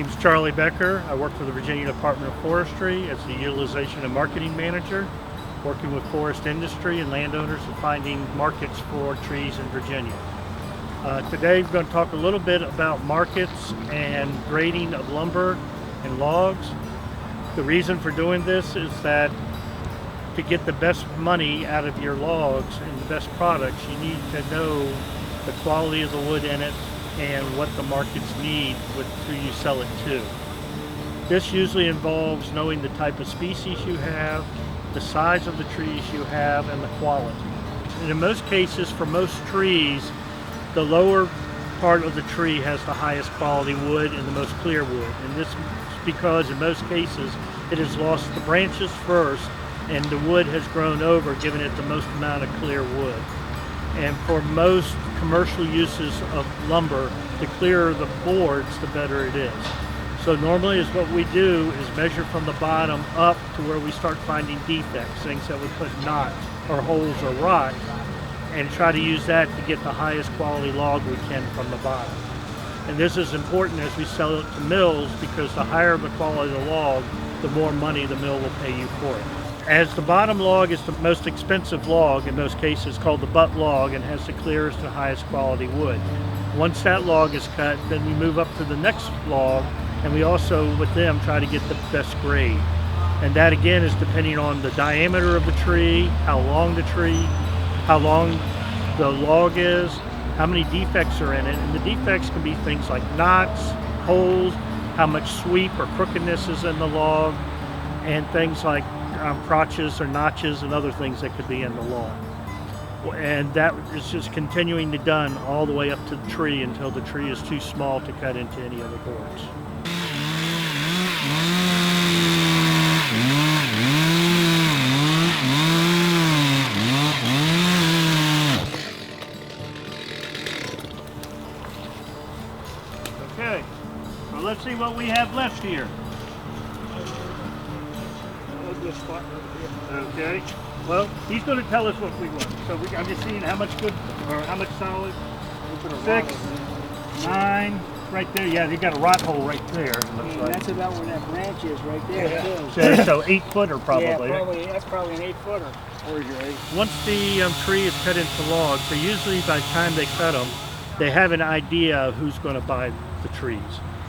name's Charlie Becker. I work for the Virginia Department of Forestry as the Utilization and Marketing Manager, working with forest industry and landowners and finding markets for trees in Virginia. Today we're going to talk a little bit about markets and grading of lumber and logs. The reason for doing this is that to get the best money out of your logs and the best products, you need to know the quality of the wood in it and what the markets need with who you sell it to. This usually involves knowing the type of species you have, the size of the trees you have, and the quality. And in most cases, for most trees, the lower part of the tree has the highest quality wood and the most clear wood. And this is because in most cases, it has lost the branches first and the wood has grown over, giving it the most amount of clear wood. And for most commercial uses of lumber, the clearer the boards, the better it is. So normally is what we do is measure from the bottom up to where we start finding defects, things that would put knots or holes or rot, and try to use that to get the highest quality log we can from the bottom. And this is important as we sell it to mills, because the higher the quality of the log, the more money the mill will pay you for it. As the bottom log is the most expensive log, in most cases called the butt log, and has the clearest and highest quality wood. Once that log is cut, then we move up to the next log, and we also, with them, try to get the best grade. And that again is depending on the diameter of the tree, how long the log is, how many defects are in it. And the defects can be things like knots, holes, how much sweep or crookedness is in the log, and things like crotches or notches and other things that could be in the log. And that is just continuing to done all the way up to the tree until the tree is too small to cut into any other boards. Okay, well, let's see what we have left here. This spot right here. Okay. Well, he's going to tell us what we want. So I'm just seeing how much good or how much solid. 6, 9, right there. Yeah, they got a rot hole right there. Looks like. That's about where that branch is right there. Yeah. So 8-footer probably. Yeah, that's probably an 8-footer. Where's your 8? Once the tree is cut into logs, so usually by the time they cut them, they have an idea of who's going to buy the trees.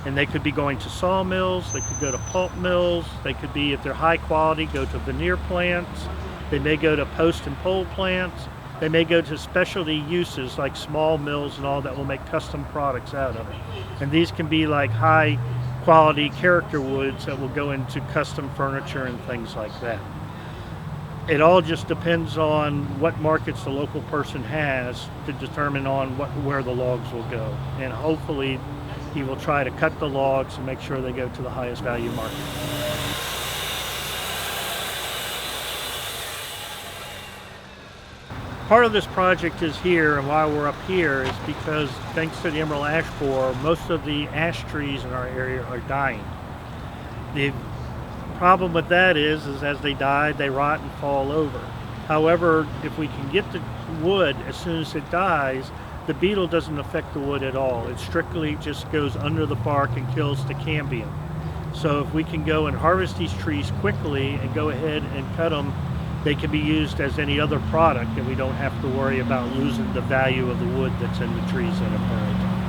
And they could be going to sawmills, they could go to pulp mills, they could be, if they're high quality, go to veneer plants, they may go to post and pole plants, they may go to specialty uses like small mills and all that will make custom products out of it. And these can be like high quality character woods that will go into custom furniture and things like that. It all just depends on what markets the local person has to determine on where the logs will go. And hopefully he will try to cut the logs and make sure they go to the highest value market. Part of this project is here, and why we're up here is because thanks to the emerald ash borer, most of the ash trees in our area are dying. The problem with that is as they die, they rot and fall over. However, if we can get the wood as soon as it dies, the beetle doesn't affect the wood at all. It strictly just goes under the bark and kills the cambium. So if we can go and harvest these trees quickly and go ahead and cut them, they can be used as any other product, and we don't have to worry about losing the value of the wood that's in the trees that have died.